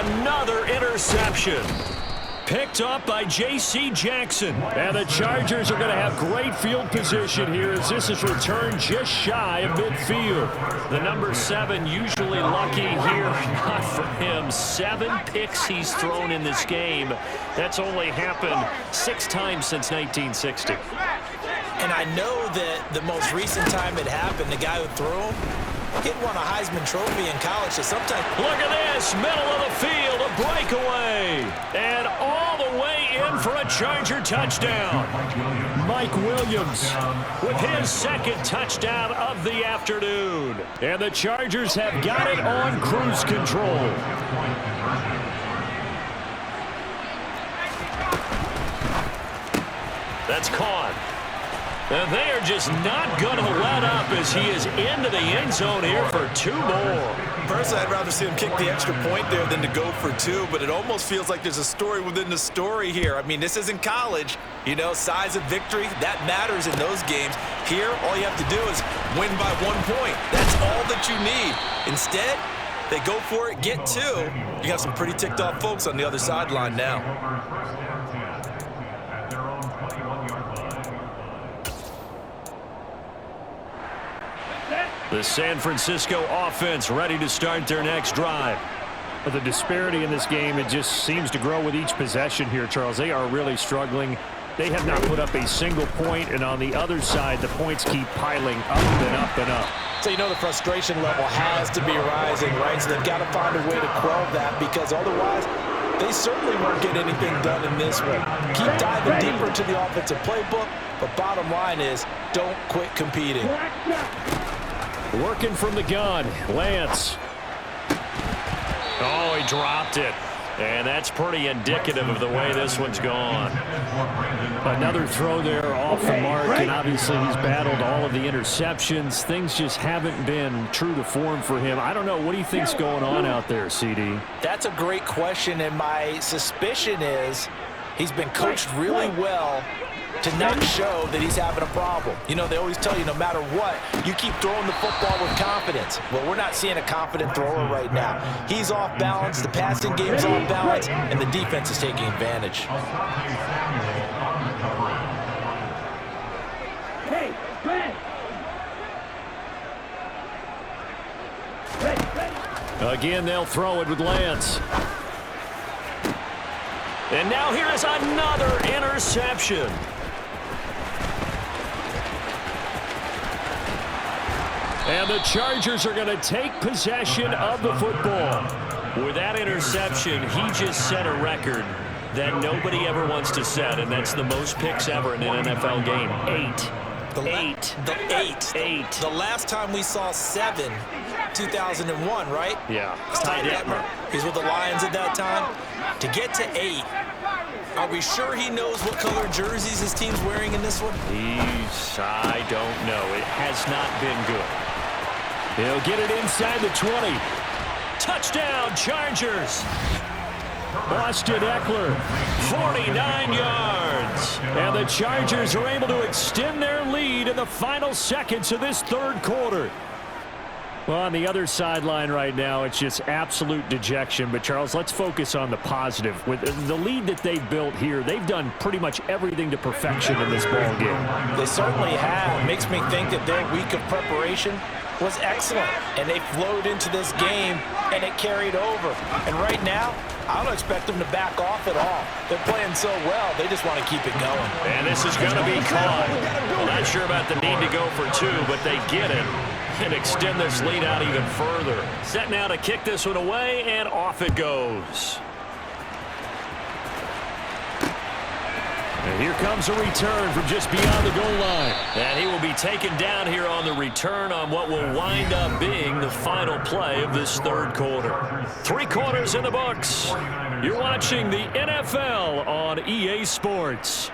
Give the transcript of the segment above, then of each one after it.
another interception. Picked up by J.C. Jackson. And the Chargers are going to have great field position here as this is returned just shy of midfield. The number 7 usually lucky here. Not for him. 7 picks he's thrown in this game. That's only happened 6 times since 1960. And I know that the most recent time it happened, the guy who threw him, he won a Heisman Trophy in college, so sometimes... Look at this, middle of the field, a breakaway. And all the way in for a Charger touchdown. Mike Williams with his second touchdown of the afternoon. And the Chargers have got it on cruise control. That's caught. And they are just not going to let up as he is into the end zone here for 2 more. Personally, I'd rather see him kick the extra point there than to go for 2, but it almost feels like there's a story within the story here. I mean, this isn't college. You know, size of victory, that matters in those games. Here, all you have to do is win by 1 point. That's all that you need. Instead, they go for it, get 2. You got some pretty ticked off folks on the other sideline now. The San Francisco offense ready to start their next drive. Well, the disparity in this game, it just seems to grow with each possession here, Charles. They are really struggling. They have not put up a single point, and on the other side, the points keep piling up and up and up. So you know the frustration level has to be rising, right? So they've got to find a way to quell that because otherwise they certainly won't get anything done in this one. Keep diving deeper into the offensive playbook, but bottom line is don't quit competing. Working from the gun, Lance. Oh, he dropped it. And that's pretty indicative of the way this one's gone. Another throw there off the mark, and obviously he's battled all of the interceptions. Things just haven't been true to form for him. I don't know. What do you think's going on out there, CD? That's a great question, and my suspicion is he's been coached really well to not show that he's having a problem. You know, they always tell you no matter what, you keep throwing the football with confidence. Well, we're not seeing a confident thrower right now. He's off balance, the passing game's off balance, and the defense is taking advantage. Again, they'll throw it with Lance. And now here is another interception. And the Chargers are going to take possession of the football. With that interception, he just set a record that nobody ever wants to set, and that's the most picks ever in an NFL game. 8. The last time we saw 7, 2001, right? Yeah. Ty Detmer. He's with the Lions at that time. To get to 8, are we sure he knows what color jerseys his team's wearing in this one? I don't know. It has not been good. He'll get it inside the 20. Touchdown, Chargers. Austin Eckler, 49 yards. And the Chargers are able to extend their lead in the final seconds of this third quarter. Well, on the other sideline right now, it's just absolute dejection. But, Charles, let's focus on the positive. With the lead that they've built here, they've done pretty much everything to perfection in this ball game. They certainly have. Makes me think that their week of preparation was excellent. And they flowed into this game, and it carried over. And right now, I don't expect them to back off at all. They're playing so well, they just want to keep it going. And this is going to be caught. Well, not sure about the need to go for 2, but they get it and extend this lead out even further. Set now to kick this one away, and off it goes. And here comes a return from just beyond the goal line. And he will be taken down here on the return on what will wind up being the final play of this third quarter. 3 quarters in the books. You're watching the NFL on EA Sports.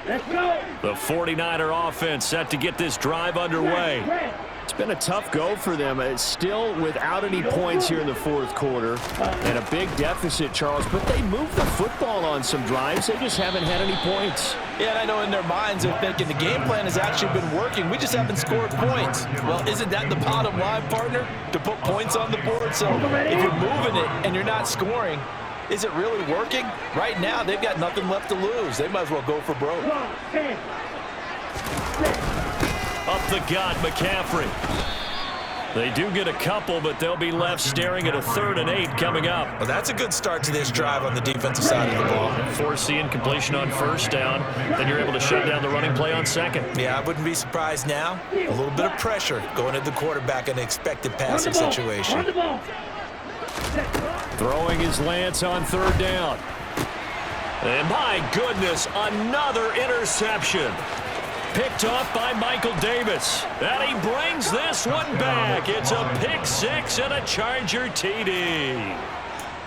Let's go. The 49er offense set to get this drive underway. It's been a tough go for them. It's still without any points here in the fourth quarter. And a big deficit, Charles. But they moved the football on some drives. They just haven't had any points. Yeah, and I know in their minds they're thinking the game plan has actually been working. We just haven't scored points. Well, isn't that the bottom line, partner? To put points on the board? So if you're moving it and you're not scoring, is it really working? Right now, they've got nothing left to lose. They might as well go for broke. Up the gut, McCaffrey. They do get a couple, but they'll be left staring at a 3rd and 8 coming up. Well, that's a good start to this drive on the defensive side of the ball. Force the incompletion on 1st down. Then you're able to shut down the running play on 2nd. Yeah, I wouldn't be surprised now. A little bit of pressure going at the quarterback in an expected passing situation. Throwing his Lance on 3rd down. And my goodness, another interception. Picked off by Michael Davis. And he brings this one back. It's a pick 6 and a Charger TD.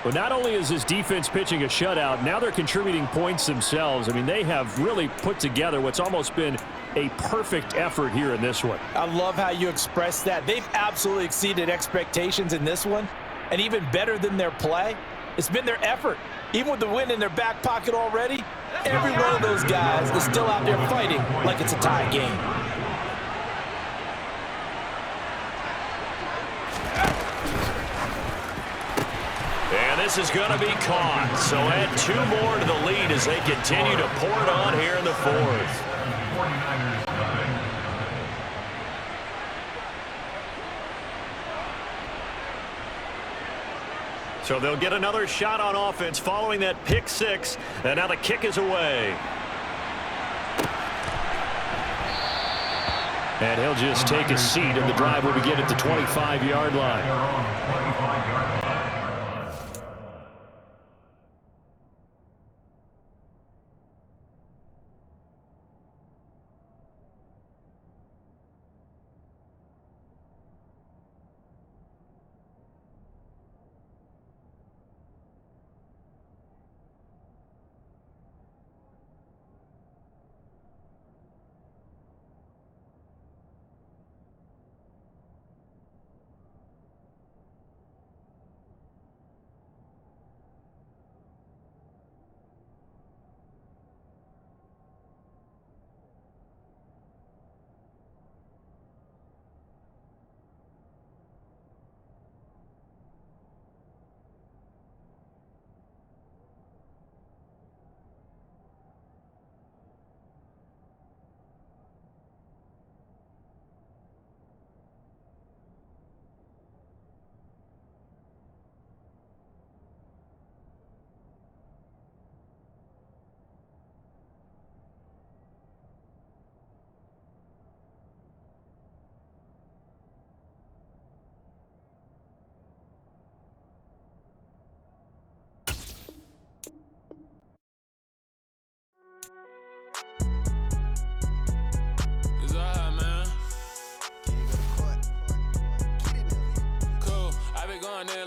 Well, not only is this defense pitching a shutout, now they're contributing points themselves. I mean, they have really put together what's almost been a perfect effort here in this one. I love how you express that. They've absolutely exceeded expectations in this one. And even better than their play, it's been their effort. Even with the win in their back pocket already, every one of those guys is still out there fighting like it's a tie game. And this is going to be caught. So add 2 more to the lead as they continue to pour it on here in the 4th. So they'll get another shot on offense following that pick 6. And now the kick is away. And he'll just take a seat, and the drive will begin at the 25-yard line.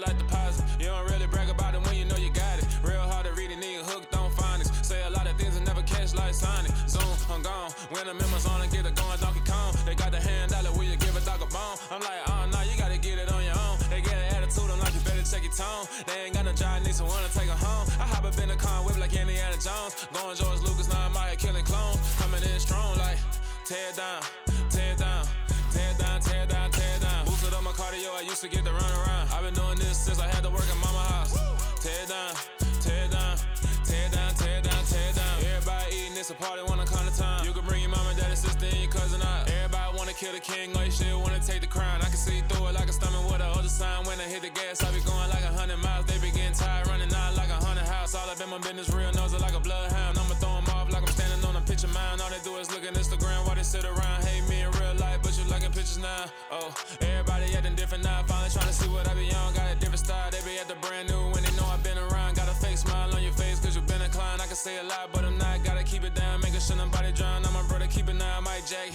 Like deposit. You don't really brag about it when you know you got it. Real hard to read a nigga hooked on phonics. Say a lot of things and never catch like Sonic. Zoom, I'm gone. When the members on and get it going, Donkey Kong. They got the hand dollar, will you give a dog a bone? I'm like, oh no, you gotta get it on your own. They get an attitude, I'm like, you better check your tone. They ain't got no job, need someone to take her home. I hop up in the car, whip like Indiana Jones. Going George Lucas, now I'm out here killing clones. Coming in strong like, tear down, tear down. Tear down, tear down, tear down. Boosted up my cardio, I used to get to run around. I've been doing this since I had to work in mama house. Tear down, tear down, tear down, tear down, tear down. Everybody eating, it's a party, wanna come to time. You can bring your mama, daddy, sister, and your cousin out. Everybody wanna kill the king, or you still wanna take the crown. I can see through it like a stomach with a other sign. When I hit the gas, I be going like 100 miles. They be getting tired, running out like 100 house. All up in my business, real nose like a bloodhound. I'ma throw them off like I'm standing on a picture mound. All they do is look at Instagram while they sit around. Hate me in real life, but you liking pictures now. Oh, everybody acting different now. Finally trying to see what I be on. Got a different style, they be at the brand new when they know I've been around. Got a fake smile on your face cause you been inclined. I can say a lot, but I'm not. Gotta keep it down, making sure nobody drown. I'm my brother, keep it now. Mike Jack.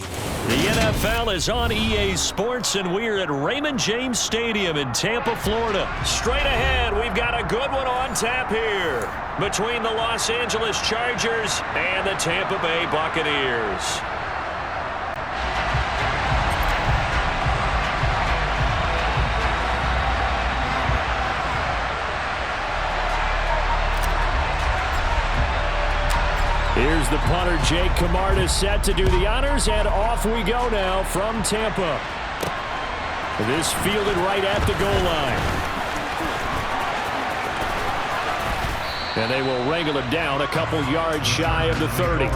The NFL is on EA Sports, and we're at Raymond James Stadium in Tampa, Florida. Straight ahead, we've got a good one on tap here between the Los Angeles Chargers and the Tampa Bay Buccaneers. Here's the punter, Jake Camarda, set to do the honors, and off we go now from Tampa. This fielded right at the goal line. And they will wrangle it down a couple yards shy of the 30.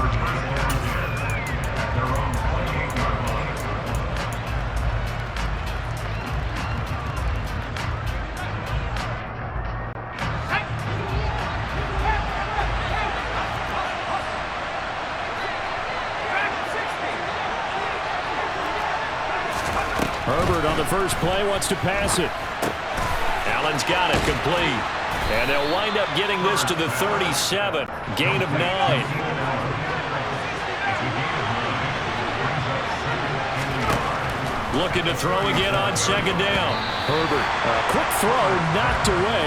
Herbert on the first play wants to pass it. Allen's got it complete. And they'll wind up getting this to the 37. Gain of 9. Looking to throw again on second down. Herbert, a quick throw, knocked away,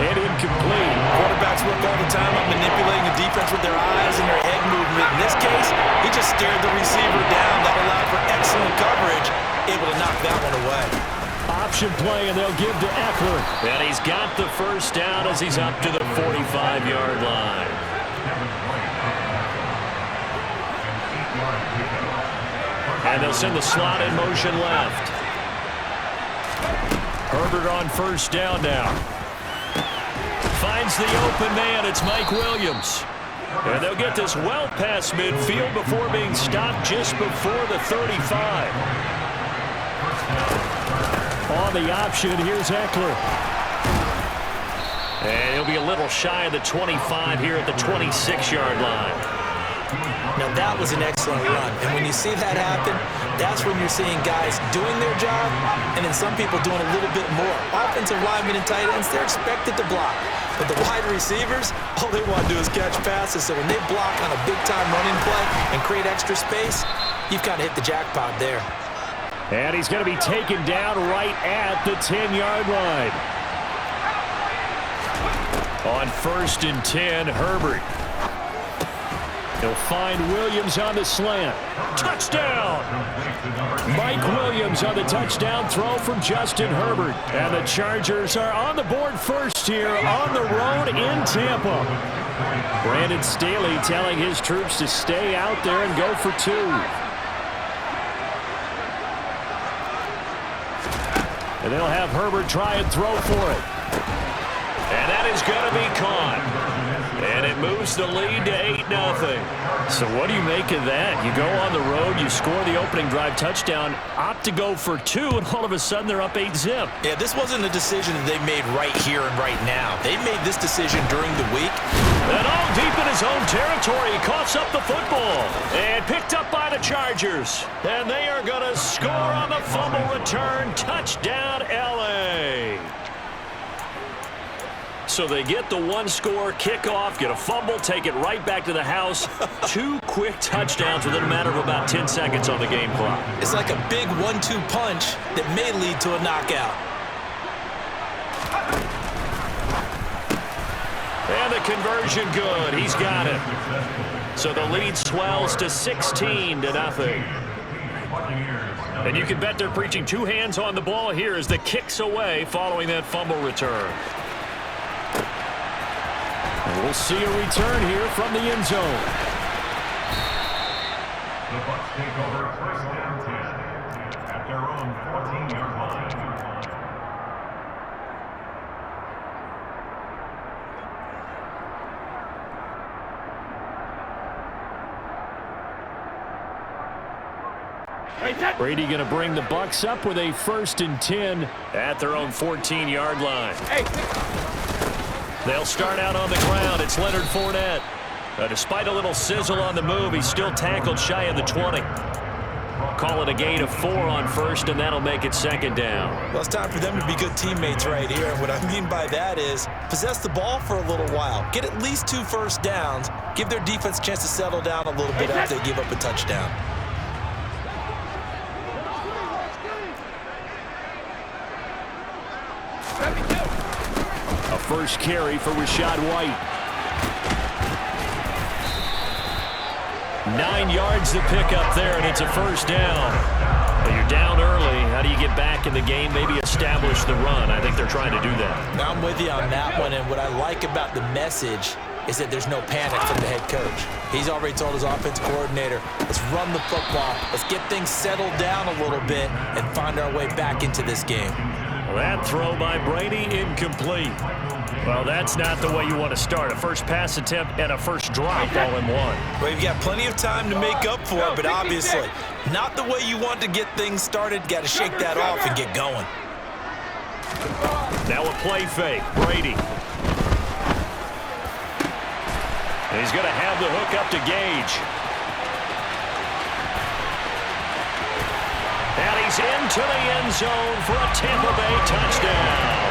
and incomplete. Quarterbacks work all the time on manipulating the defense with their eyes and their head movement. In this case, he just stared the receiver down. That allowed for excellent coverage, able to knock that one away. Option play, and they'll give to Eckler. And he's got the first down as he's up to the 45-yard line. And they'll send the slot in motion left. Herbert on first down now. Finds the open man. It's Mike Williams. And they'll get this well past midfield before being stopped just before the 35. On the option, here's Eckler. And he'll be a little shy of the 25 here at the 26-yard line. Now, that was an excellent run. And when you see that happen, that's when you're seeing guys doing their job and then some people doing a little bit more. Offensive linemen and tight ends, they're expected to block. But the wide receivers, all they want to do is catch passes. So when they block on a big-time running play and create extra space, you've kind of hit the jackpot there. And he's going to be taken down right at the 10-yard line. On 1st and 10, Herbert. He'll find Williams on the slant. Touchdown! Mike Williams on the touchdown throw from Justin Herbert. And the Chargers are on the board first here on the road in Tampa. Brandon Staley telling his troops to stay out there and go for 2. And they'll have Herbert try and throw for it. And that is going to be caught. And it moves the lead to 8-0. So what do you make of that? You go on the road, you score the opening drive touchdown, opt to go for 2, and all of a sudden they're up 8-zip. Yeah, this wasn't a decision that they made right here and right now. They made this decision during the week. And all deep in his own territory, he coughs up the football. And picked up by the Chargers. And they are going to score on the fumble return. Touchdown, L.A. So they get the 1-score kickoff, get a fumble, take it right back to the house. 2 quick touchdowns within a matter of about 10 seconds on the game clock. It's like a big 1-2 punch that may lead to a knockout. And the conversion good. He's got it. So the lead swells to 16-0. And you can bet they're preaching 2 hands on the ball here as the kick's away following that fumble return. We'll see a return here from the end zone. The Bucs take over 1st down 10 at their own 14-yard line. Brady going to bring the Bucs up with a 1st and 10 at their own 14-yard line. They'll start out on the ground. It's Leonard Fournette. Despite a little sizzle on the move, he's still tackled shy of the 20. Call it a gain of 4 on 1st, and that'll make it 2nd down. Well, it's time for them to be good teammates right here. And what I mean by that is possess the ball for a little while. Get at least 2 first downs. Give their defense a chance to settle down a little bit after they give up a touchdown. A first carry for Rachaad White. 9 yards to pick up there, and it's a 1st down. But you're down early. How do you get back in the game, maybe establish the run? I think they're trying to do that. Now I'm with you on that one, and what I like about the message is that there's no panic from the head coach. He's already told his offensive coordinator, let's run the football, let's get things settled down a little bit and find our way back into this game. That throw by Brady incomplete. Well, that's not the way you want to start. A first pass attempt and a first drop all in one. Well, you've got plenty of time to make up for it, but obviously not the way you want to get things started. Got to shake that off and get going. Now a play fake. Brady. And he's going to have the hook up to Gage. And he's into the end zone for a Tampa Bay touchdown.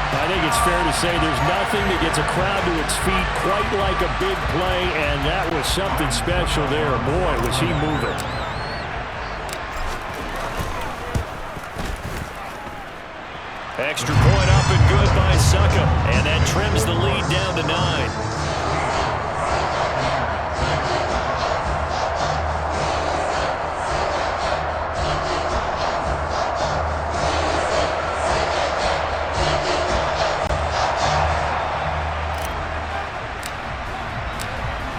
I think it's fair to say there's nothing that gets a crowd to its feet quite like a big play, and that was something special there. Boy, was he moving. Extra point up and good by Suckup, and that trims the lead down to 9.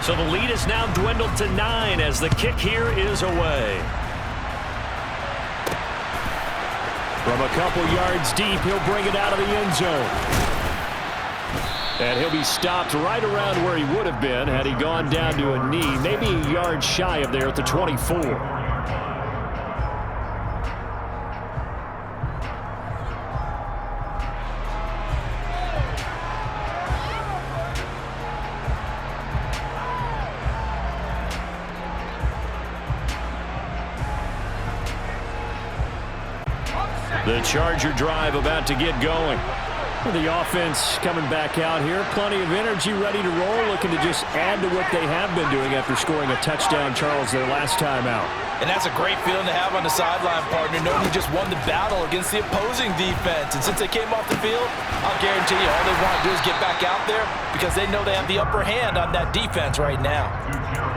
So the lead is now dwindled to 9 as the kick here is away. From a couple yards deep, he'll bring it out of the end zone. And he'll be stopped right around where he would have been had he gone down to a knee, maybe a yard shy of there at the 24. The Charger drive about to get going. The offense coming back out here. Plenty of energy, ready to roll, looking to just add to what they have been doing after scoring a touchdown, Charles, their last time out. And that's a great feeling to have on the sideline, partner, knowing you just won the battle against the opposing defense. And since they came off the field, I'll guarantee you all they want to do is get back out there because they know they have the upper hand on that defense right now.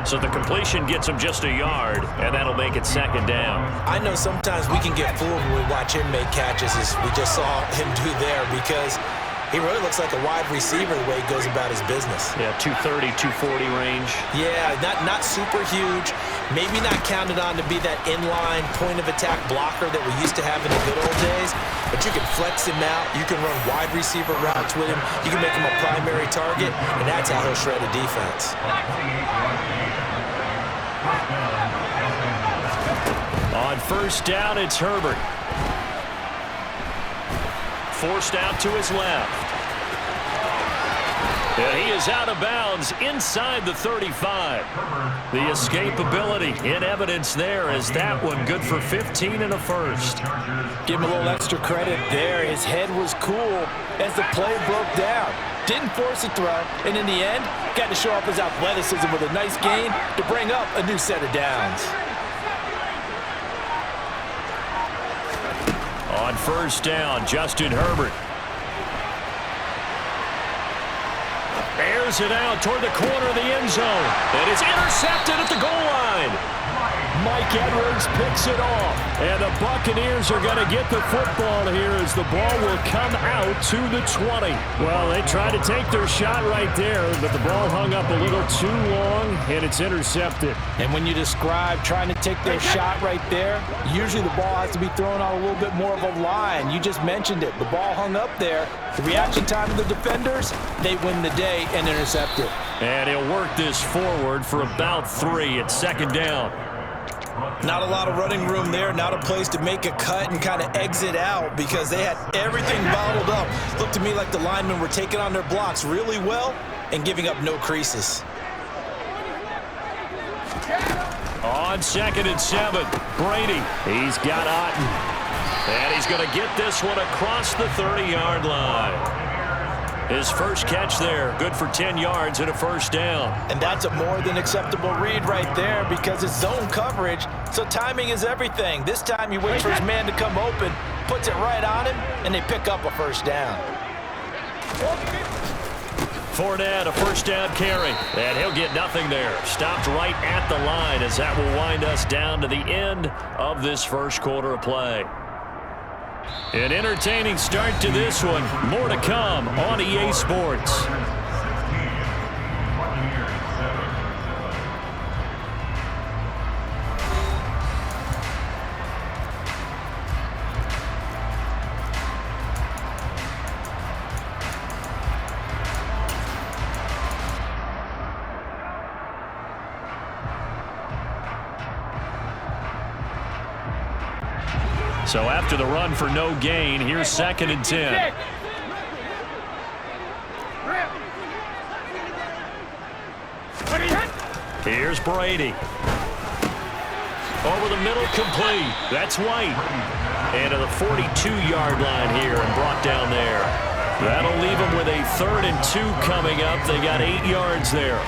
So the completion gets him just a yard, and that'll make it second down. I know sometimes we can get fooled when we watch him make catches, as we just saw him do there, because he really looks like a wide receiver the way he goes about his business. Yeah, 230, 240 range. Yeah, not super huge. Maybe not counted on to be that inline point-of-attack blocker that we used to have in the good old days. But you can flex him out. You can run wide receiver routes with him. You can make him a primary target, and that's how he'll shred a defense. On first down, it's Herbert. Forced out to his left. And he is out of bounds inside the 35. The escapability in evidence there as that one good for 15 and a first. Give him a little extra credit there. His head was cool as the play broke down. Didn't force a throw, and in the end, got to show off his athleticism with a nice gain to bring up a new set of downs. On first down, Justin Herbert. Airs it out toward the corner of the end zone. And it's intercepted at the goal line. Mike Edwards picks it off. And the Buccaneers are going to get the football here as the ball will come out to the 20. Well, they tried to take their shot right there, but the ball hung up a little too long, and it's intercepted. And when you describe trying to take their shot right there, usually the ball has to be thrown on a little bit more of a line. You just mentioned it. The ball hung up there. The reaction time of the defenders, they win the day and intercept it. And he'll work this forward for about 3 at second down. Not a lot of running room there, not a place to make a cut and kind of exit out because they had everything bottled up. Looked to me like the linemen were taking on their blocks really well and giving up no creases. On second and 7, Brady. He's got Otten. And he's going to get this one across the 30-yard line. His first catch there, good for 10 yards and a first down. And that's a more than acceptable read right there because it's zone coverage, so timing is everything. This time he waits for his man to come open, puts it right on him, and they pick up a first down. Fournette, a first down carry, and he'll get nothing there. Stopped right at the line as that will wind us down to the end of this first quarter of play. An entertaining start to this one. More to come on EA Sports. So after the run for no gain, here's 2nd and 10. Here's Brady. Over the middle, complete. That's White. And to the 42-yard line here and brought down there. That'll leave them with a 3rd and 2 coming up. They got 8 yards there.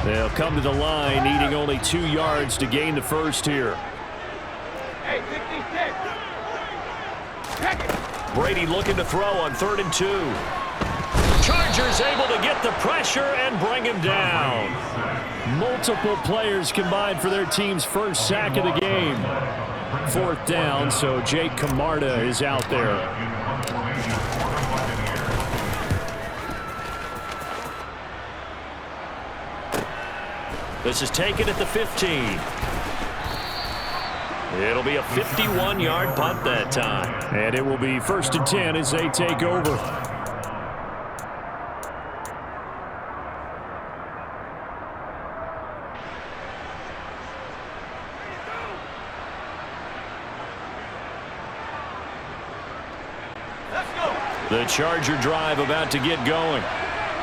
They'll come to the line, needing only 2 yards to gain the first here. Brady looking to throw on 3rd and 2. Chargers able to get the pressure and bring him down. Multiple players combined for their team's first sack of the game. 4th down, so Jake Camarda is out there. This is taken at the 15. It'll be a 51-yard punt that time. And it will be 1st and 10 as they take over. The Charger drive about to get going.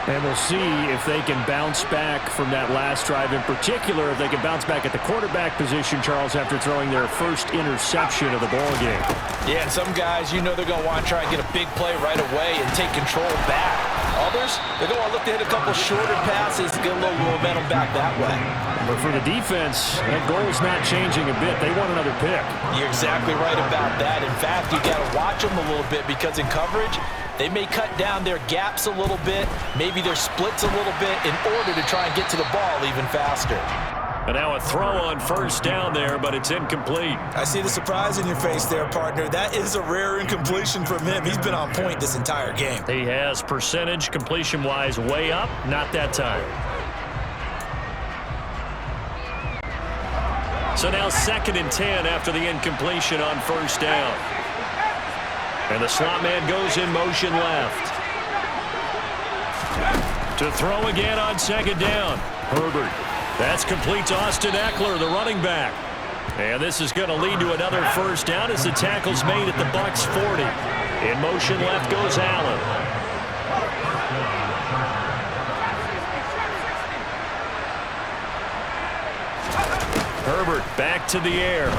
And we'll see if they can bounce back from that last drive. In particular, if they can bounce back at the quarterback position, Charles, after throwing their first interception of the ballgame. Yeah, and some guys, you know they're going to want to try and get a big play right away and take control back. Others, they're going to look to hit a couple shorter passes to get a little momentum back that way. But for the defense, that goal is not changing a bit. They want another pick. You're exactly right about that. In fact, you got to watch them a little bit because in coverage, they may cut down their gaps a little bit, maybe their splits a little bit in order to try and get to the ball even faster. And now a throw on 1st down there, but it's incomplete. I see the surprise in your face there, partner. That is a rare incompletion from him. He's been on point this entire game. He has percentage completion-wise way up, not that time. So now 2nd and 10 after the incompletion on 1st down. And the slot man goes in motion left. To throw again on 2nd down. Herbert. That's complete to Austin Eckler, the running back. And this is going to lead to another 1st down as the tackle's made at the Bucs 40. In motion left goes Allen. Herbert back to the air.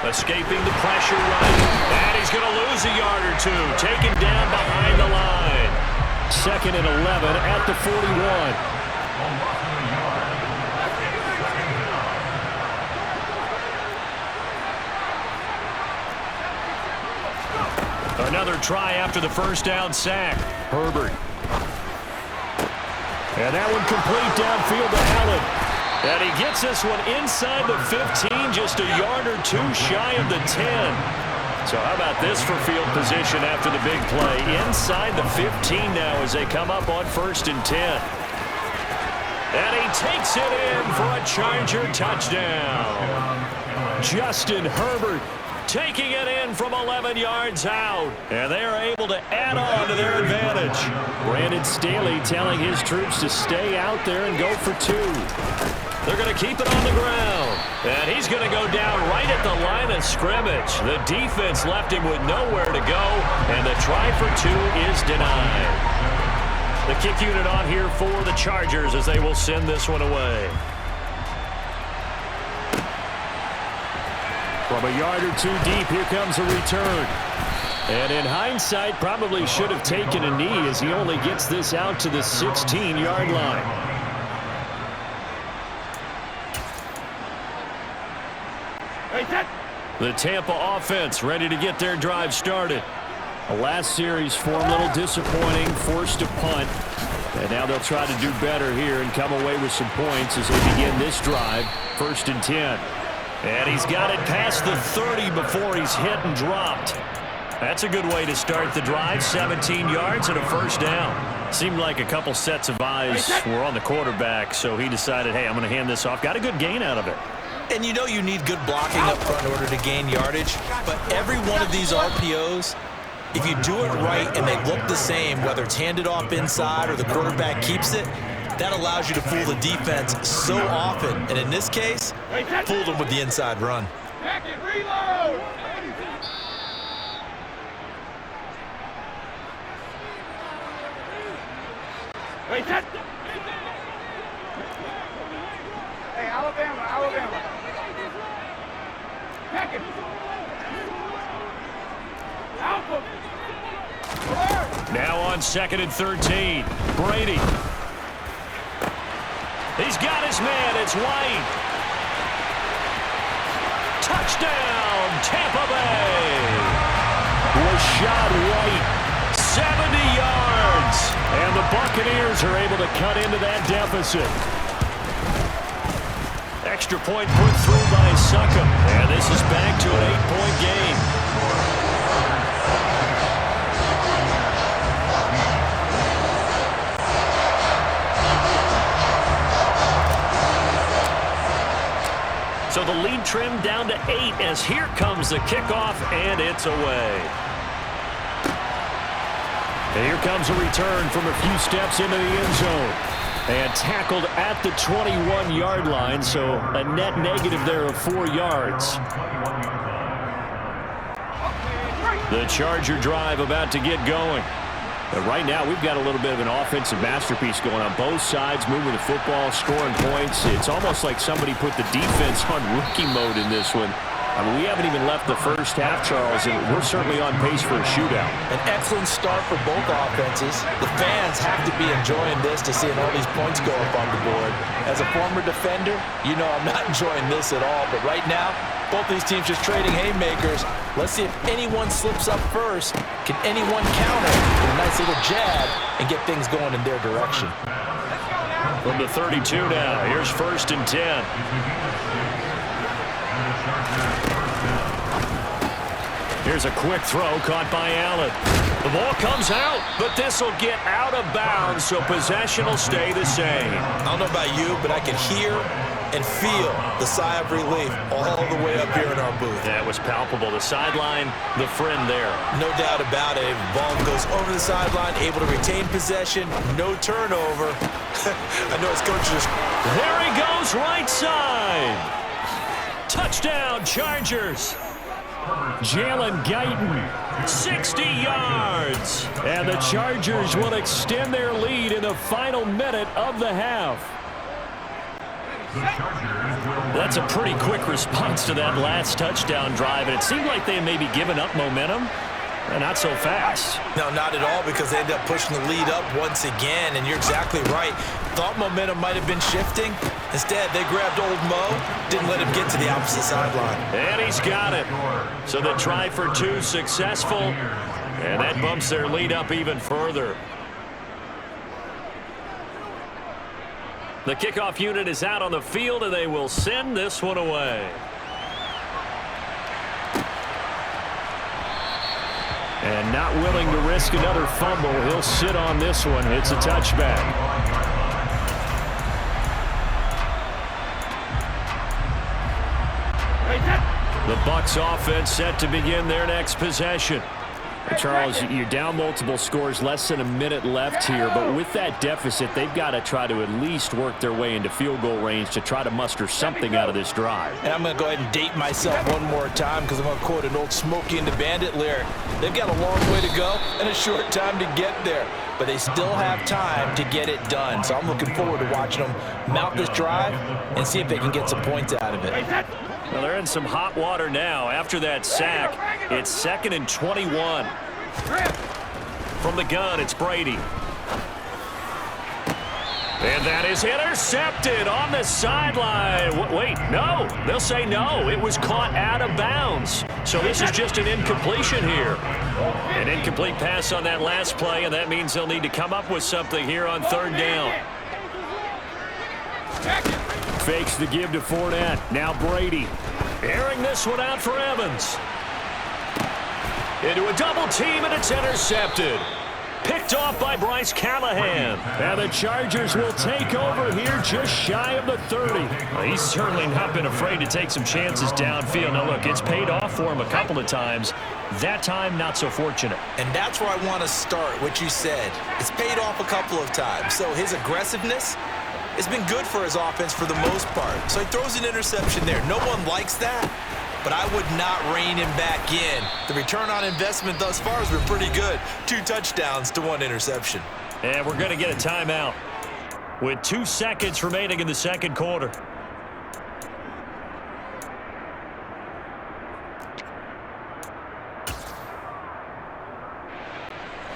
Escaping the pressure right. And he's going to lose a yard or 2. Taken down behind the line. 2nd and 11 at the 41. Another try after the 1st down sack. Herbert. And that one complete downfield to Allen. And he gets this one inside the 15, just a yard or 2 shy of the 10. So how about this for field position after the big play? Inside the 15 now as they come up on 1st and 10. And he takes it in for a Charger touchdown. Justin Herbert taking it in from 11 yards out. And they are able to add on to their advantage. Brandon Staley telling his troops to stay out there and go for 2. They're going to keep it on the ground. And he's going to go down right at the line of scrimmage. The defense left him with nowhere to go. And the try for 2 is denied. The kick unit on here for the Chargers as they will send this one away. From a yard or 2 deep, here comes a return. And in hindsight, probably should have taken a knee as he only gets this out to the 16-yard line. The Tampa offense ready to get their drive started. The last series for a little disappointing, forced to punt. And now they'll try to do better here and come away with some points as they begin this drive. 1st and 10. And he's got it past the 30 before he's hit and dropped. That's a good way to start the drive. 17 yards and a 1st down. Seemed like a couple sets of eyes were on the quarterback, so he decided, hey, I'm going to hand this off. Got a good gain out of it. And you know you need good blocking up front in order to gain yardage. But every one of these RPOs, if you do it right and they look the same, whether it's handed off inside or the quarterback keeps it, that allows you to fool the defense so often. And in this case, fooled them with the inside run. Back and reload! Wait, that... Hey, Alabama. Back it. Alpha. Now on 2nd and 13. Brady. He's got his man. It's White. Touchdown, Tampa Bay. Rashad White, 70 yards. And the Buccaneers are able to cut into that deficit. Extra point put through by Succop. And this is back to an 8-point game. So the lead trimmed down to 8 as here comes the kickoff, and it's away. And here comes a return from a few steps into the end zone. And tackled at the 21-yard line, so a net negative there of 4 yards. The Charger drive about to get going. But right now, we've got a little bit of an offensive masterpiece going on both sides, moving the football, scoring points. It's almost like somebody put the defense on rookie mode in this one. I mean, we haven't even left the first half, Charles, and we're certainly on pace for a shootout. An excellent start for both offenses. The fans have to be enjoying this to seeing all these points go up on the board. As a former defender, you know I'm not enjoying this at all. But right now, both these teams just trading haymakers. Let's see if anyone slips up first. Can anyone counter with a nice little jab and get things going in their direction? From the 32 now, here's 1st and 10. Here's a quick throw caught by Allen. The ball comes out, but this will get out of bounds, so possession will stay the same. I don't know about you, but I can hear and feel the sigh of relief all the way up here in our booth. That was palpable. The sideline, the friend there. No doubt about it. Ball goes over the sideline, able to retain possession, no turnover. I know his coach just... There he goes, right side. Touchdown, Chargers. Jalen Guyton, 60 yards. And the Chargers will extend their lead in the final minute of the half. That's a pretty quick response to that last touchdown drive, and it seemed like they may be giving up momentum. Not so fast. No, not at all, because they ended up pushing the lead up once again, and you're exactly right. Thought momentum might have been shifting. Instead, they grabbed old Mo, didn't let him get to the opposite sideline. And he's got it. So the try for 2 successful, and that bumps their lead up even further. The kickoff unit is out on the field, and they will send this one away. And not willing to risk another fumble, he'll sit on this one. It's a touchback. The Bucs offense set to begin their next possession. Charles, you're down multiple scores, less than a minute left here, but with that deficit, they've got to try to at least work their way into field goal range to try to muster something out of this drive. And I'm going to go ahead and date myself one more time because I'm going to quote an old Smokey and the Bandit lyric. They've got a long way to go and a short time to get there, but they still have time to get it done. So I'm looking forward to watching them mount this drive and see if they can get some points out of it. Well, they're in some hot water now. After that sack, it's 2nd and 21. From the gun, it's Brady. And that is intercepted on the sideline. Wait, no. They'll say no. It was caught out of bounds. So this is just an incompletion here. An incomplete pass on that last play, and that means they'll need to come up with something here on 3rd down. Fakes the give to Fournette. Now Brady. Airing this one out for Evans. Into a double team, and it's intercepted. Picked off by Bryce Callahan. And the Chargers will take over here just shy of the 30. Well, he's certainly not been afraid to take some chances downfield. Now, look, it's paid off for him a couple of times. That time, not so fortunate. And that's where I want to start, what you said. It's paid off a couple of times. So his aggressiveness has been good for his offense for the most part. So he throws an interception there. No one likes that. but I would not rein him back in. The return on investment thus far has been pretty good. 2 touchdowns to 1 interception. And we're going to get a timeout with 2 seconds remaining in the second quarter.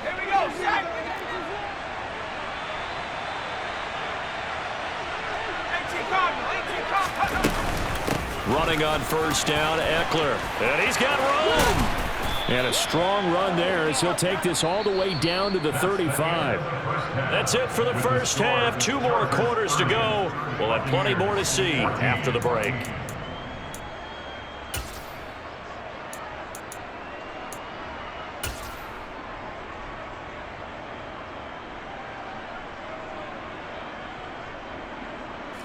Here we go, set. Running on first down, Eckler. And he's got room. And a strong run there as he'll take this all the way down to the 35. That's it for the first half. 2 more quarters to go. We'll have plenty more to see after the break.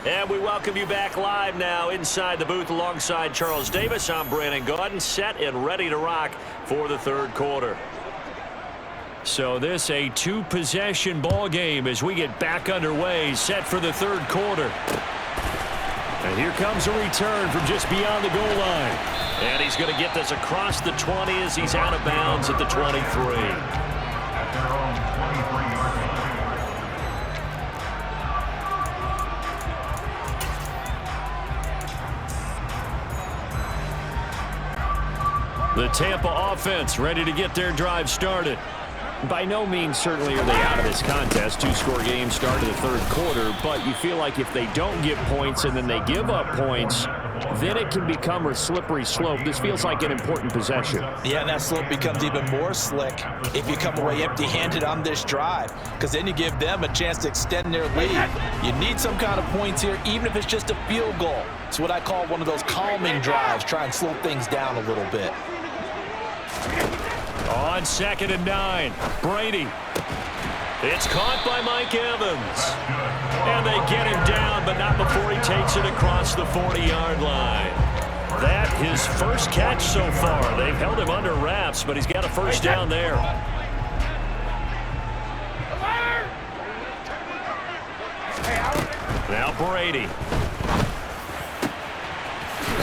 And we welcome you back live now inside the booth alongside Charles Davis. I'm Brandon Gaudin, set and ready to rock for the third quarter. So this a 2-possession ball game as we get back underway, set for the third quarter. And here comes a return from just beyond the goal line. And he's going to get this across the 20 as he's out of bounds at the 23. At their own 23-yard line. The Tampa offense ready to get their drive started. By no means certainly are they out of this contest. 2-score game start of the third quarter, but you feel like if they don't get points and then they give up points, then it can become a slippery slope. This feels like an important possession. Yeah, and that slope becomes even more slick if you come away empty-handed on this drive, because then you give them a chance to extend their lead. You need some kind of points here, even if it's just a field goal. It's what I call one of those calming drives, try and slow things down a little bit. On 2nd and 9, Brady. It's caught by Mike Evans. And they get him down, but not before he takes it across the 40-yard line. That his first catch so far. They've held him under wraps, but he's got a first down there. Now Brady.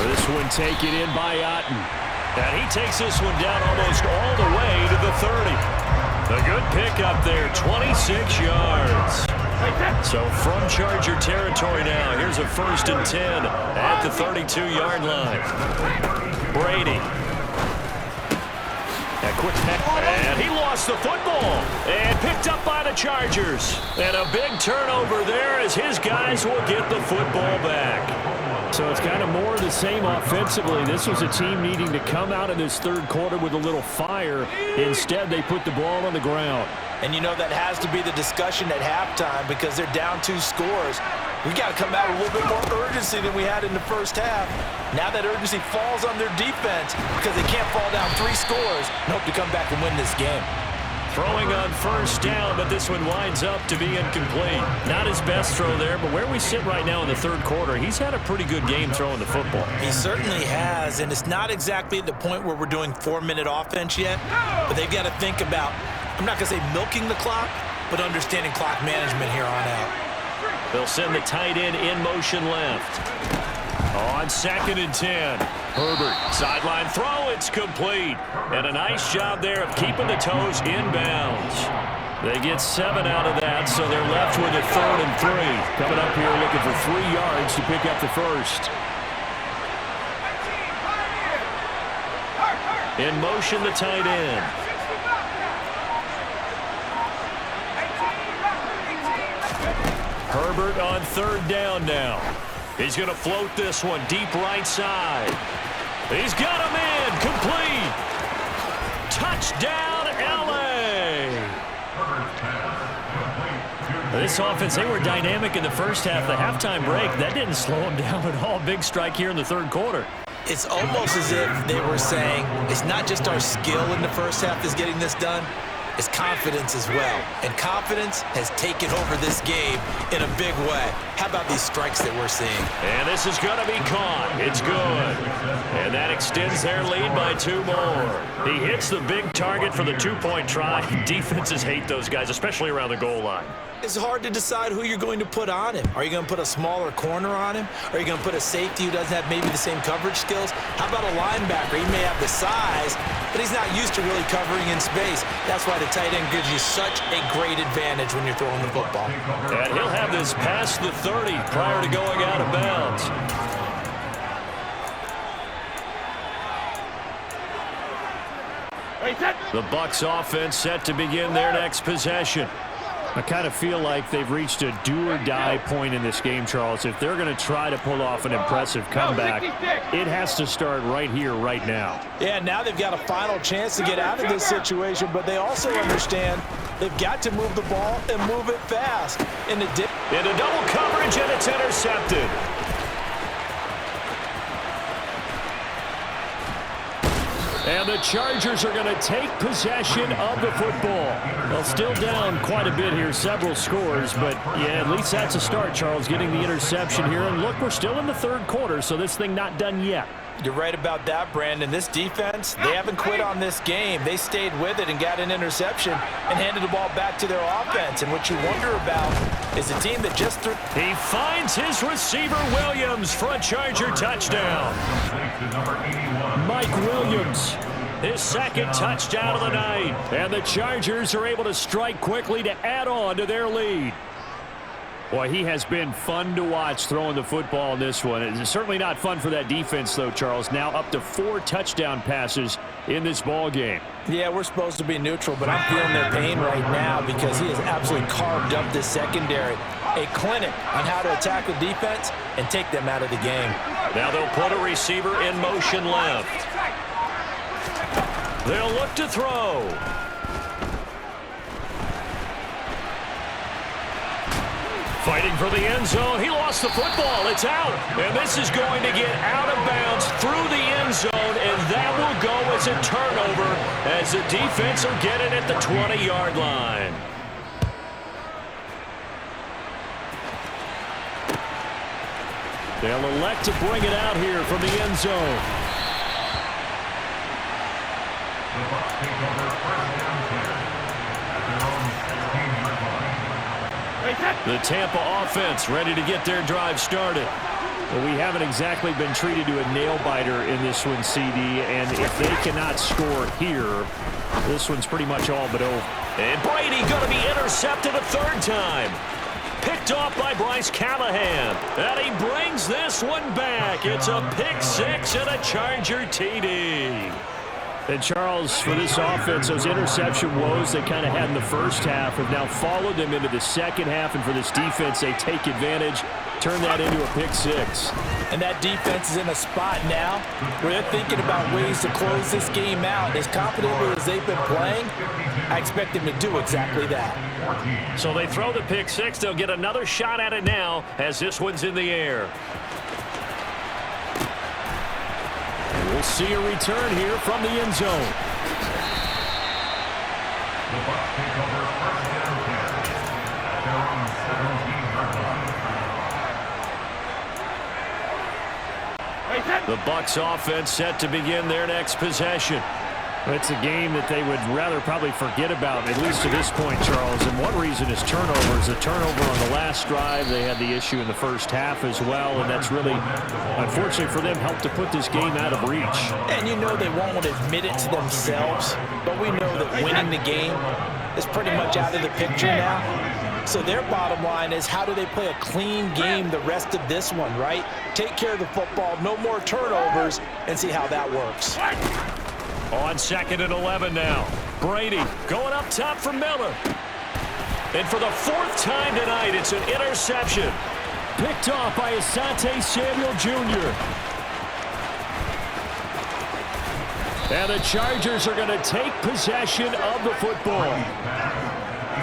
This one taken in by Otten. And he takes this one down almost all the way to the 30. A good pickup there, 26 yards. So from Charger territory now, here's a 1st and 10 at the 32-yard line. Brady. A quick and he lost the football and picked up by the Chargers. And a big turnover there as his guys will get the football back. So it's kind of more of the same offensively. This was a team needing to come out of this third quarter with a little fire. Instead, they put the ball on the ground. And you know that has to be the discussion at halftime because they're down 2 scores. We got to come out with a little bit more urgency than we had in the first half. Now that urgency falls on their defense because they can't fall down 3 scores and hope to come back and win this game. Throwing on first down, but this one winds up to be incomplete. Not his best throw there, but where we sit right now in the third quarter, he's had a pretty good game throwing the football. He certainly has, and it's not exactly at the point where we're doing 4-minute offense yet, but they've got to think about, I'm not going to say milking the clock, but understanding clock management here on out. They'll send the tight end in motion left. On 2nd and 10. Herbert, sideline throw, it's complete. And a nice job there of keeping the toes inbounds. They get 7 out of that, so they're left with a 3rd and 3. Coming up here looking for 3 yards to pick up the first. In motion, the tight end. Herbert on 3rd down now. He's going to float this one deep right side. He's got him in. Complete. Touchdown, L.A. This offense, they were dynamic in the first half. The halftime break, that didn't slow them down at all. Big strike here in the third quarter. It's almost as if they were saying, it's not just our skill in the first half that's getting this done. It's confidence as well. And confidence has taken over this game in a big way. How about these strikes that we're seeing? And this is going to be caught. It's good. And that extends their lead by 2 more. He hits the big target for the 2-point try. Defenses hate those guys, especially around the goal line. It's hard to decide who you're going to put on him. Are you going to put a smaller corner on him? Are you going to put a safety who doesn't have maybe the same coverage skills? How about a linebacker? He may have the size, but he's not used to really covering in space. That's why the tight end gives you such a great advantage when you're throwing the football. And he'll have this past the 30 prior to going out of bounds. The Bucs offense set to begin their next possession. I kind of feel like they've reached a do-or-die point in this game, Charles. If they're going to try to pull off an impressive comeback, it has to start right here, right now. Yeah, now they've got a final chance to get out of this situation, but they also understand they've got to move the ball and move it fast. Into double coverage, and it's intercepted. And the Chargers are going to take possession of the football. Well, still down quite a bit here, several scores, but yeah, at least that's a start, Charles, getting the interception here. And look, we're still in the third quarter, so this thing not done yet. You're right about that, Brandon. This defense, they haven't quit on this game. They stayed with it and got an interception and handed the ball back to their offense. And what you wonder about is a team that just threw. He finds his receiver, Williams, for a Charger touchdown. Mike Williams, his second touchdown of the night. And the Chargers are able to strike quickly to add on to their lead. Boy, he has been fun to watch throwing the football in this one. It's certainly not fun for that defense, though, Charles. Now up to 4 touchdown passes in this ball game. Yeah, we're supposed to be neutral, but I'm feeling their pain right now because he has absolutely carved up this secondary. A clinic on how to attack the defense and take them out of the game. Now they'll put a receiver in motion left. They'll look to throw. Fighting for the end zone. He lost the football. It's out. And this is going to get out of bounds through the end zone, and that will go as a turnover as the defense will get it at the 20-yard line. They'll elect to bring it out here from the end zone. The Tampa offense ready to get their drive started. Well, we haven't exactly been treated to a nail-biter in this one, CD, and if they cannot score here, this one's pretty much all but over. And Brady going to be intercepted a third time. Picked off by Bryce Callahan. And he brings this one back. It's a pick six and a Charger TD. And Charles, for this offense, those interception woes they kind of had in the first half have now followed them into the second half. And for this defense, they take advantage, turn that into a pick six. And that defense is in a spot now where they're thinking about ways to close this game out. As confidently as they've been playing, I expect them to do exactly that. So they throw the pick six. They'll get another shot at it now as this one's in the air. We'll see a return here from the end zone. The Bucs take over first down 10 at their own 17-yard line. The Bucs offense set to begin their next possession. It's a game that they would rather probably forget about, at least to this point, Charles. And one reason is turnovers. A turnover on the last drive. They had the issue in the first half as well, and that's really, unfortunately for them, helped to put this game out of reach. And you know they won't admit it to themselves, but we know that winning the game is pretty much out of the picture now. So their bottom line is, how do they play a clean game the rest of this one, right? Take care of the football, no more turnovers, and see how that works. On 2nd and 11 now. Brady going up top for Miller. And for the 4th time tonight, it's an interception. Picked off by Asante Samuel Jr. And the Chargers are going to take possession of the football.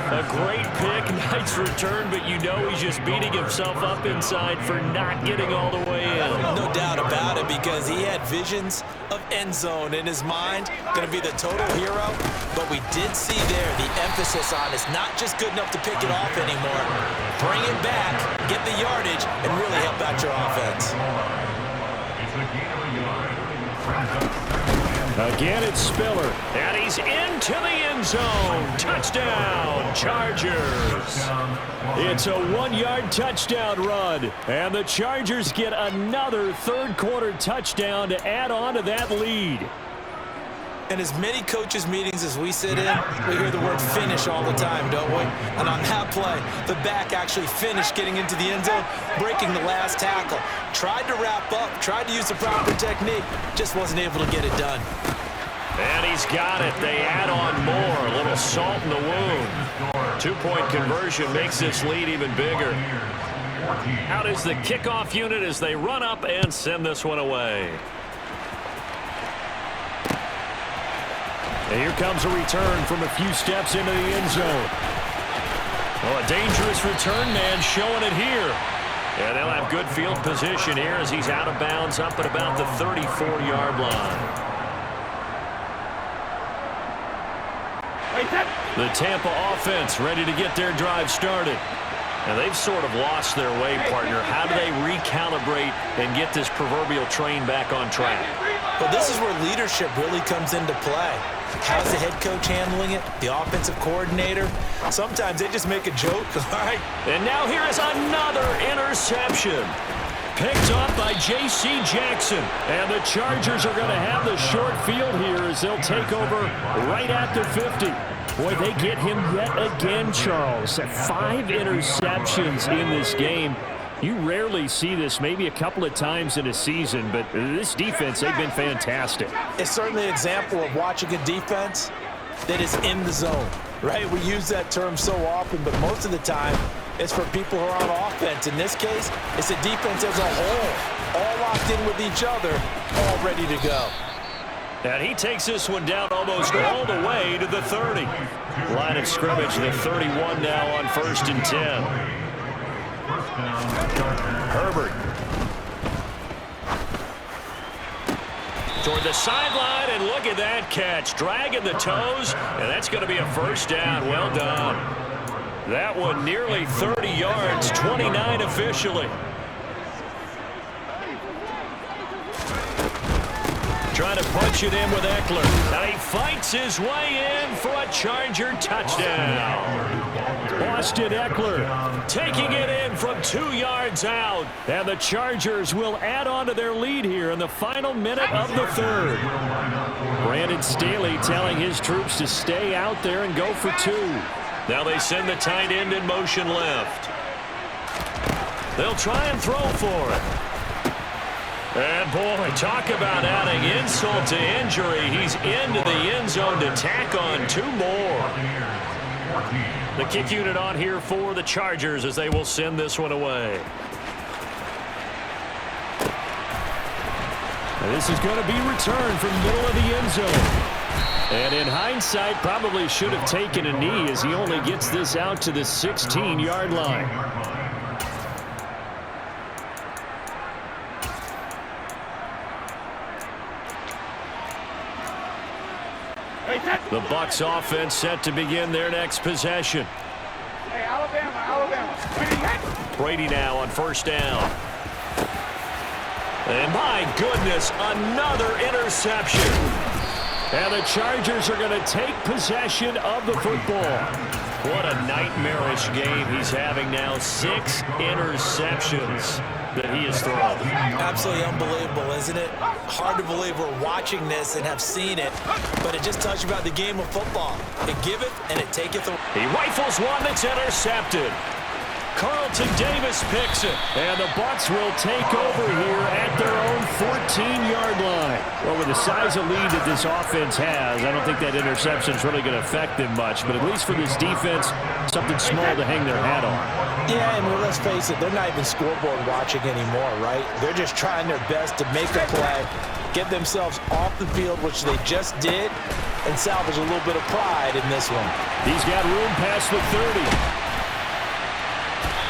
A great pick, nice return, but you know he's just beating himself up inside for not getting all the way in. No doubt about it, because he had visions of end zone in his mind, going to be the total hero. But we did see there the emphasis on it's not just good enough to pick it off anymore. Bring it back, get the yardage, and really help out your offense. Again, it's Spiller, and he's into the end zone. Touchdown, Chargers. It's a 1-yard touchdown run. And the Chargers get another third-quarter touchdown to add on to that lead. In as many coaches' meetings as we sit in, we hear the word finish all the time, don't we? And on that play, the back actually finished getting into the end zone, breaking the last tackle. Tried to wrap up, tried to use the proper technique, just wasn't able to get it done. And he's got it. They add on more. A little salt in the wound. 2-point conversion makes this lead even bigger. Out is the kickoff unit as they run up and send this one away. And here comes a return from a few steps into the end zone. Well, a dangerous return man showing it here. And they'll have good field position here as he's out of bounds up at about the 34-yard line. The Tampa offense ready to get their drive started. And they've sort of lost their way, partner. How do they recalibrate and get this proverbial train back on track? Well, this is where leadership really comes into play. How's the head coach handling it? The offensive coordinator? Sometimes they just make a joke, all right? And now here is another interception. Picked up by J.C. Jackson. And the Chargers are going to have the short field here as they'll take over right at the 50. Boy, they get him yet again, Charles. 5 interceptions in this game. You rarely see this, maybe a couple of times in a season, but this defense, they've been fantastic. It's certainly an example of watching a defense that is in the zone, right? We use that term so often, but most of the time, it's for people who are on offense. In this case, it's a defense as a whole, all locked in with each other, all ready to go. And he takes this one down almost all the way to the 30. Line of scrimmage, the 31 now on 1st and 10. Herbert. Toward the sideline, and look at that catch. Dragging the toes, and that's going to be a first down. Well done. That one nearly 30 yards, 29 officially. Trying to punch it in with Eckler. Now he fights his way in for a Charger touchdown. Austin Eckler taking it in from 2 yards out. And the Chargers will add on to their lead here in the final minute of the third. Brandon Staley telling his troops to stay out there and go for 2. Now they send the tight end in motion left. They'll try and throw for it. And, boy, talk about adding insult to injury. He's into the end zone to tack on 2 more. The kick unit on here for the Chargers as they will send this one away. And this is going to be returned from middle of the end zone. And in hindsight, probably should have taken a knee as he only gets this out to the 16-yard line. The Bucs offense set to begin their next possession. Hey, Alabama. Brady now on 1st down. And my goodness, another interception. And the Chargers are going to take possession of the football. What a nightmarish game he's having now. 6 interceptions that he has thrown. Absolutely unbelievable, isn't it? Hard to believe we're watching this and have seen it, but it just tells you about the game of football. It give it and it taketh away. He rifles one that's intercepted. Carlton Davis picks it, and the Bucs will take over here at their own 14-yard line. Well, with the size of lead that this offense has, I don't think that interception is really going to affect them much, but at least for this defense, something small to hang their hat on. Yeah, and let's face it, they're not even scoreboard watching anymore, right? They're just trying their best to make a play, get themselves off the field, which they just did, and salvage a little bit of pride in this one. He's got room past the 30.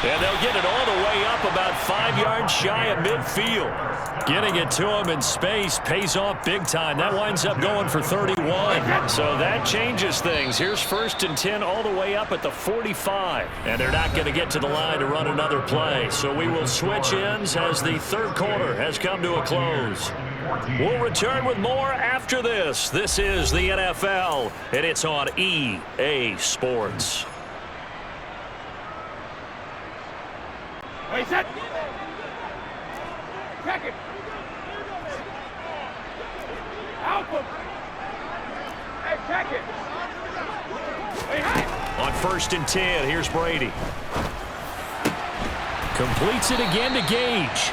And they'll get it all the way up about 5 yards shy of midfield. Getting it to him in space pays off big time. That winds up going for 31. So that changes things. Here's 1st and 10 all the way up at the 45. And they're not going to get to the line to run another play. So we will switch ends as the third quarter has come to a close. We'll return with more after this. This is the NFL, and it's on EA Sports. Wait, set. Check it. Help him. Hey, check it. Wait, hey. On 1st and 10, here's Brady. Completes it again to Gage.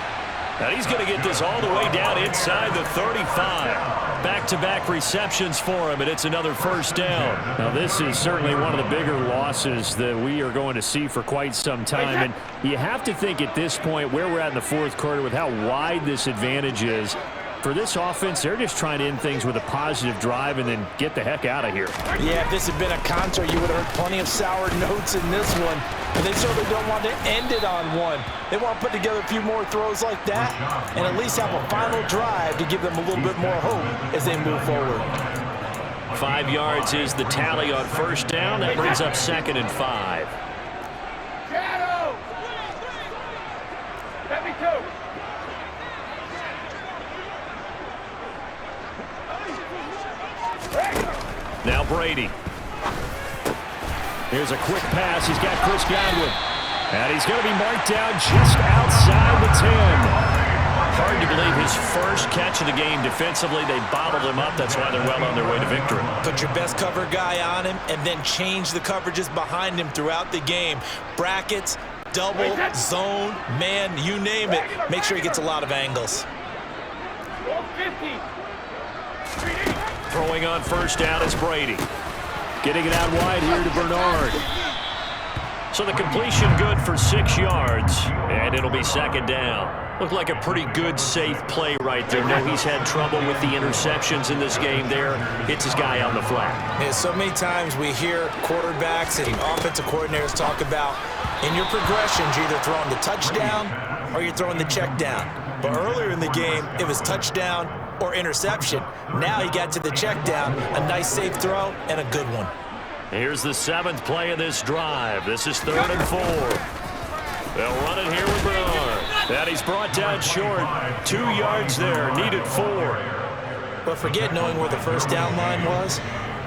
And he's going to get this all the way down inside the 35. Back-to-back receptions for him, and it's another 1st down. Now, this is certainly one of the bigger losses that we are going to see for quite some time. And you have to think at this point where we're at in the 4th quarter with how wide this advantage is. For this offense, they're just trying to end things with a positive drive and then get the heck out of here. Yeah, if this had been a concert, you would have heard plenty of sour notes in this one. But they certainly don't want to end it on one. They want to put together a few more throws like that and at least have a final drive to give them a little bit more hope as they move forward. 5 yards is the tally on 1st down. That brings up 2nd and 5. Shadow. Let me go. Now Brady. Here's a quick pass. He's got Chris Godwin. And he's going to be marked down just outside the 10. Hard to believe his first catch of the game defensively. They bottled him up. That's why they're well on their way to victory. Put your best cover guy on him and then change the coverages behind him throughout the game. Brackets, double, zone, man, you name it. Make sure he gets a lot of angles. 50. Throwing on 1st down is Brady. Getting it out wide here to Bernard. So the completion good for 6 yards, and it'll be 2nd down. Looked like a pretty good, safe play right there. No, he's had trouble with the interceptions in this game there. Hits his guy on the flat. Yeah, so many times we hear quarterbacks and offensive coordinators talk about in your progressions, you're either throwing the touchdown or you're throwing the check down. But earlier in the game, it was touchdown or interception. Now he got to the check down, a nice safe throw, and a good one. Here's the 7th play of this drive. This is 3rd and 4. They'll run it here with Bernard. And he's brought down short. 2 yards there, needed 4. But forget knowing where the 1st down line was.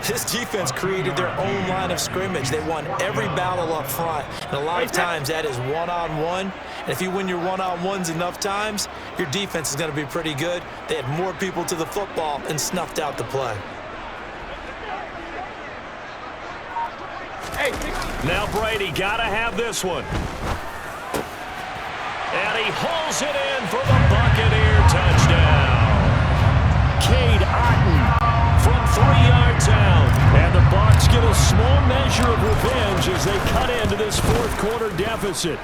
This defense created their own line of scrimmage. They won every battle up front. And a lot of times that is one-on-one. And if you win your one-on-ones enough times, your defense is going to be pretty good. They had more people to the football and snuffed out the play. Now Brady got to have this one. And he hauls it in for the Buccaneer touchdown. Cade Otton from 3 yards out. And the Bucs get a small measure of revenge as they cut into this 4th quarter deficit.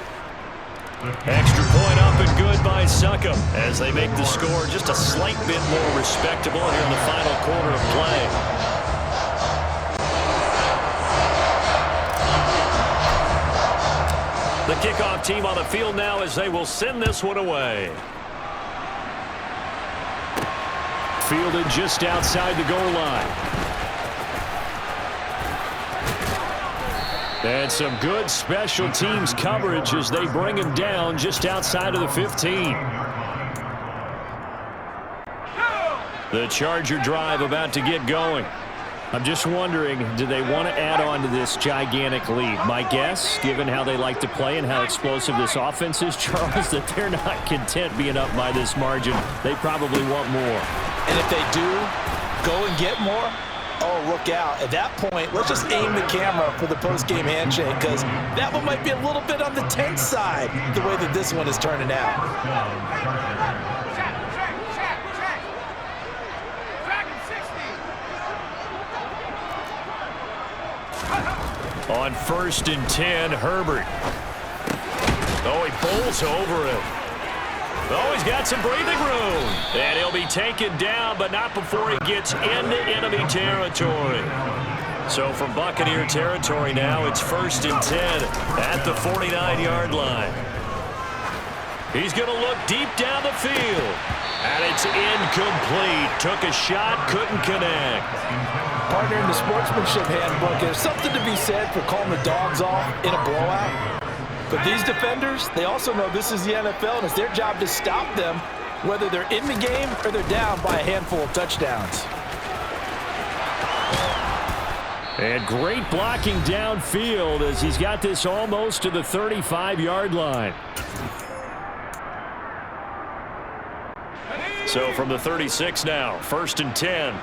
Extra point up and good by Succop as they make the score just a slight bit more respectable here in the final quarter of play. The kickoff team on the field now as they will send this one away. Fielded just outside the goal line. And some good special teams coverage as they bring him down just outside of the 15. The Charger drive about to get going. I'm just wondering, do they want to add on to this gigantic lead? My guess, given how they like to play and how explosive this offense is, Charles, that they're not content being up by this margin. They probably want more. And if they do go and get more, oh, look out. At that point, let's just aim the camera for the post-game handshake because that one might be a little bit on the tense side, the way that this one is turning out. On 1st and 10, Herbert. Oh, he bowls over it. Oh, he's got some breathing room. And he'll be taken down, but not before he gets into enemy territory. So from Buccaneer territory now, it's 1st and 10 at the 49-yard line. He's going to look deep down the field. And it's incomplete. Took a shot, couldn't connect. Partner, in the sportsmanship handbook, there's something to be said for calling the dogs off in a blowout. But these defenders, they also know this is the NFL, and it's their job to stop them, whether they're in the game or they're down by a handful of touchdowns. And great blocking downfield as he's got this almost to the 35-yard line. So from the 36 now, 1st and 10.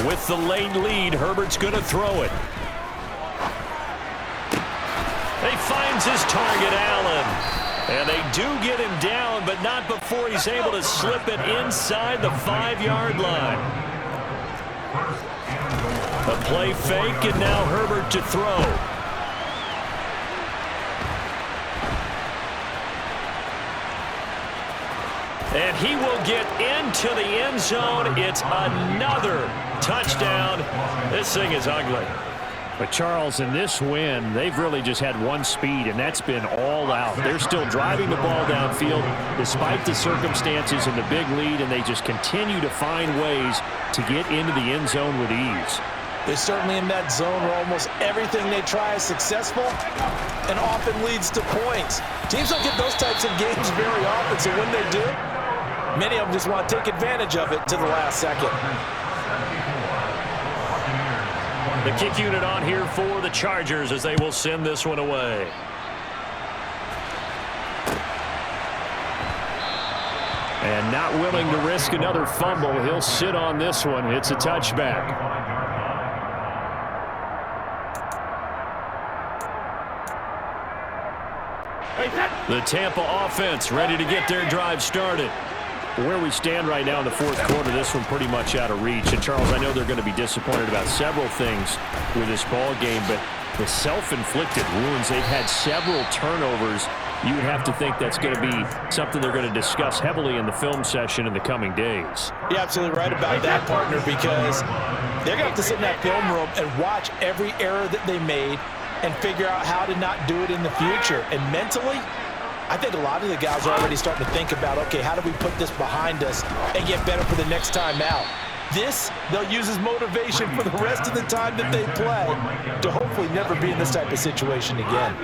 With the late lead, Herbert's going to throw it. He finds his target, Allen. And they do get him down, but not before he's able to slip it inside the 5-yard line. A play fake, and now Herbert to throw. And he will get into the end zone. It's another touchdown. This thing is ugly. But, Charles, in this win, they've really just had one speed, and that's been all out. They're still driving the ball downfield despite the circumstances and the big lead, and they just continue to find ways to get into the end zone with ease. They're certainly in that zone where almost everything they try is successful and often leads to points. Teams don't get those types of games very often, so when they do, many of them just want to take advantage of it to the last second. The kick unit on here for the Chargers as they will send this one away. And not willing to risk another fumble. He'll sit on this one. It's a touchback. The Tampa offense ready to get their drive started. Where we stand right now in the fourth quarter, this one pretty much out of reach. And, Charles, I know they're going to be disappointed about several things with this ball game, but the self-inflicted wounds, they've had several turnovers. You would have to think that's going to be something they're going to discuss heavily in the film session in the coming days. You're absolutely right about that, partner, because they're going to have to sit in that film room and watch every error that they made and figure out how to not do it in the future. And mentally, I think a lot of the guys are already starting to think about, okay, how do we put this behind us and get better for the next time out? This, they'll use as motivation for the rest of the time that they play to hopefully never be in this type of situation again.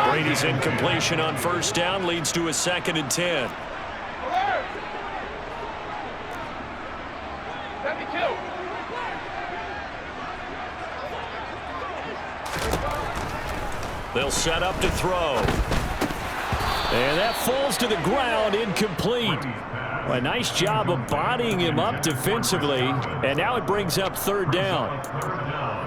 Brady's incompletion on first down leads to a 2nd and 10. They'll set up to throw. And that falls to the ground, incomplete. A nice job of bodying him up defensively, and now it brings up 3rd down.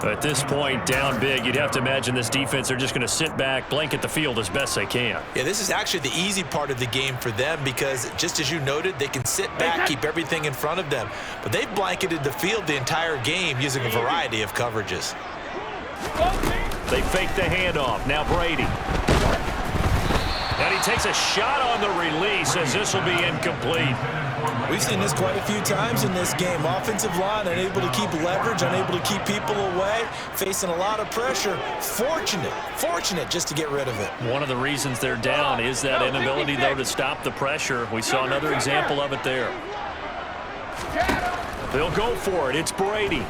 At this point, down big, you'd have to imagine this defense are just going to sit back, blanket the field as best they can. Yeah, this is actually the easy part of the game for them because, just as you noted, they can sit back, keep everything in front of them. But they've blanketed the field the entire game using a variety of coverages. They fake the handoff. Now Brady. And he takes a shot on the release as this will be incomplete. We've seen this quite a few times in this game. Offensive line unable to keep leverage, unable to keep people away, facing a lot of pressure. Fortunate just to get rid of it. One of the reasons they're down is that inability, though, to stop the pressure. We saw another example of it there. They'll go for it. It's Brady.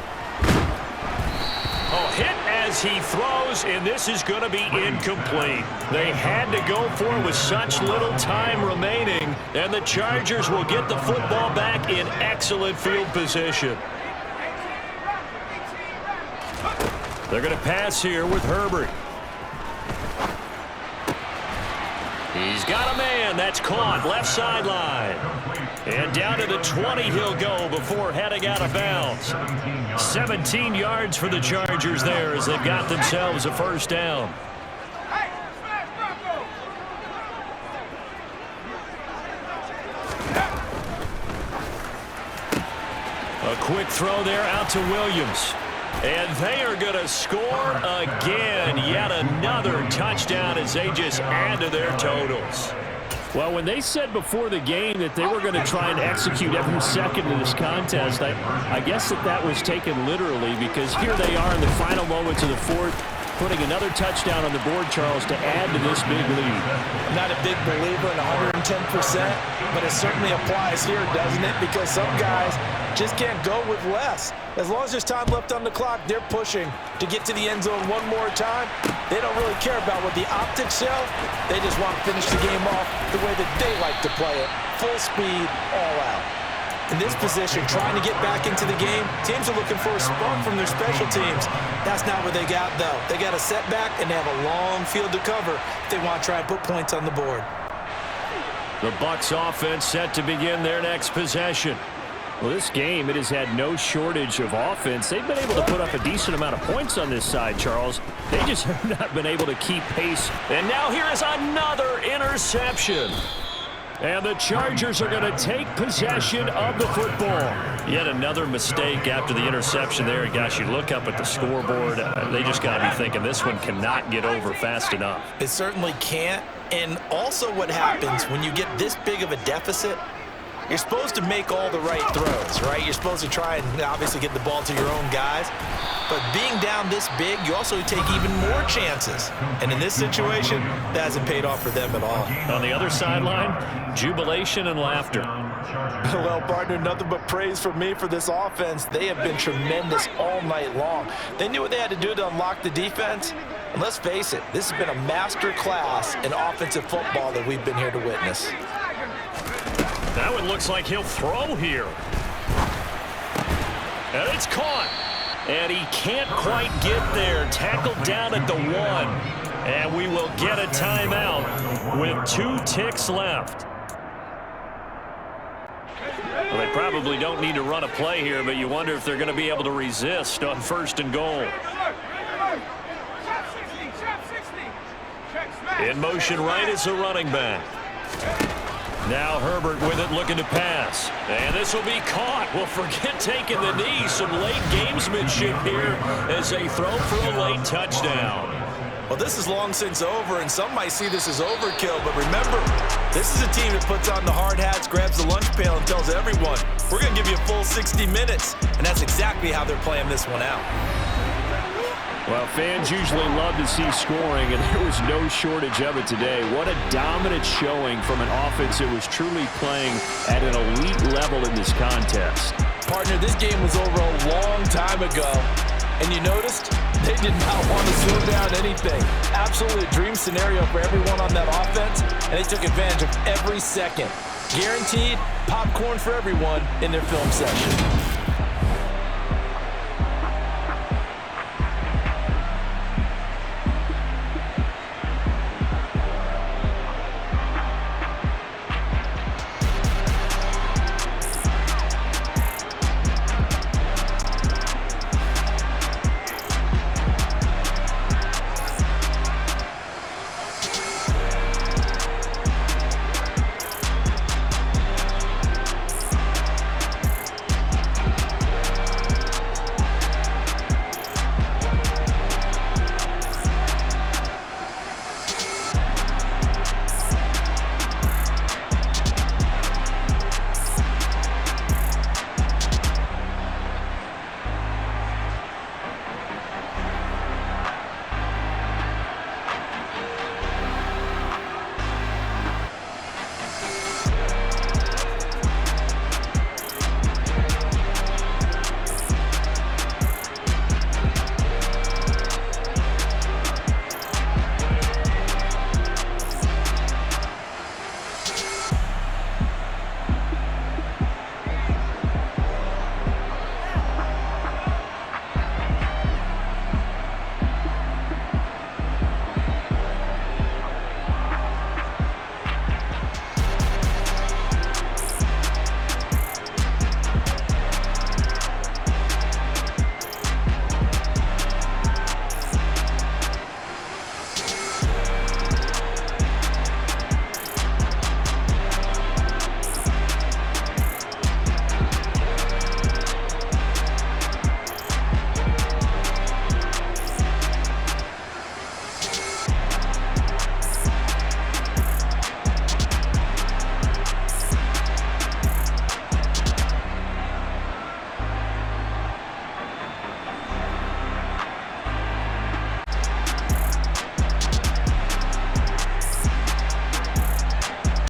Oh, hit as he throws, and this is going to be incomplete. They had to go for it with such little time remaining, and the Chargers will get the football back in excellent field position. They're going to pass here with Herbert. He's got a man. That's caught. Left sideline. And down to the 20 he'll go before heading out of bounds. 17 yards for the Chargers there as they've got themselves a first down. A quick throw there out to Williams. And they are going to score again. Yet another touchdown as they just add to their totals. Well, when they said before the game that they were going to try and execute every second of this contest, I guess that was taken literally because here they are in the final moments of the fourth. putting another touchdown on the board, Charles, to add to this big lead. I'm not a big believer in 110%, but it certainly applies here, doesn't it? Because some guys just can't go with less. As long as there's time left on the clock, they're pushing to get to the end zone one more time. They don't really care about what the optics show. They just want to finish the game off the way that they like to play it. Full speed, all out. In this position, trying to get back into the game, teams are looking for a spark from their special teams. That's not what they got, though. They got a setback, and they have a long field to cover if they want to try and put points on the board. The Bucs offense set to begin their next possession. Well, this game, it has had no shortage of offense. They've been able to put up a decent amount of points on this side, Charles. They just have not been able to keep pace. And now here is another interception. And the Chargers are going to take possession of the football. Yet another mistake after the interception there. And gosh, you look up at the scoreboard, they just got to be thinking this one cannot get over fast enough. It certainly can't. And also what happens when you get this big of a deficit, you're supposed to make all the right throws, right? You're supposed to try and obviously get the ball to your own guys. But being down this big, you also take even more chances. And in this situation, that hasn't paid off for them at all. On the other sideline, jubilation and laughter. Well, partner, nothing but praise from me for this offense. They have been tremendous all night long. They knew what they had to do to unlock the defense. And let's face it, this has been a master class in offensive football that we've been here to witness. That one looks like he'll throw here. And it's caught. And he can't quite get there. Tackled down at the 1. And we will get a timeout with 2 ticks left. Well, they probably don't need to run a play here, but you wonder if they're going to be able to resist on 1st and goal. In motion right is the running back. Now Herbert with it, looking to pass. And this will be caught. Well, forget taking the knee. Some late gamesmanship here as they throw for a late touchdown. Well, this is long since over, and some might see this as overkill. But remember, this is a team that puts on the hard hats, grabs the lunch pail, and tells everyone, we're going to give you a full 60 minutes. And that's exactly how they're playing this one out. Well, fans usually love to see scoring, and there was no shortage of it today. What a dominant showing from an offense that was truly playing at an elite level in this contest. Partner, this game was over a long time ago, and you noticed they did not want to slow down anything. Absolutely a dream scenario for everyone on that offense, and they took advantage of every second. Guaranteed popcorn for everyone in their film session.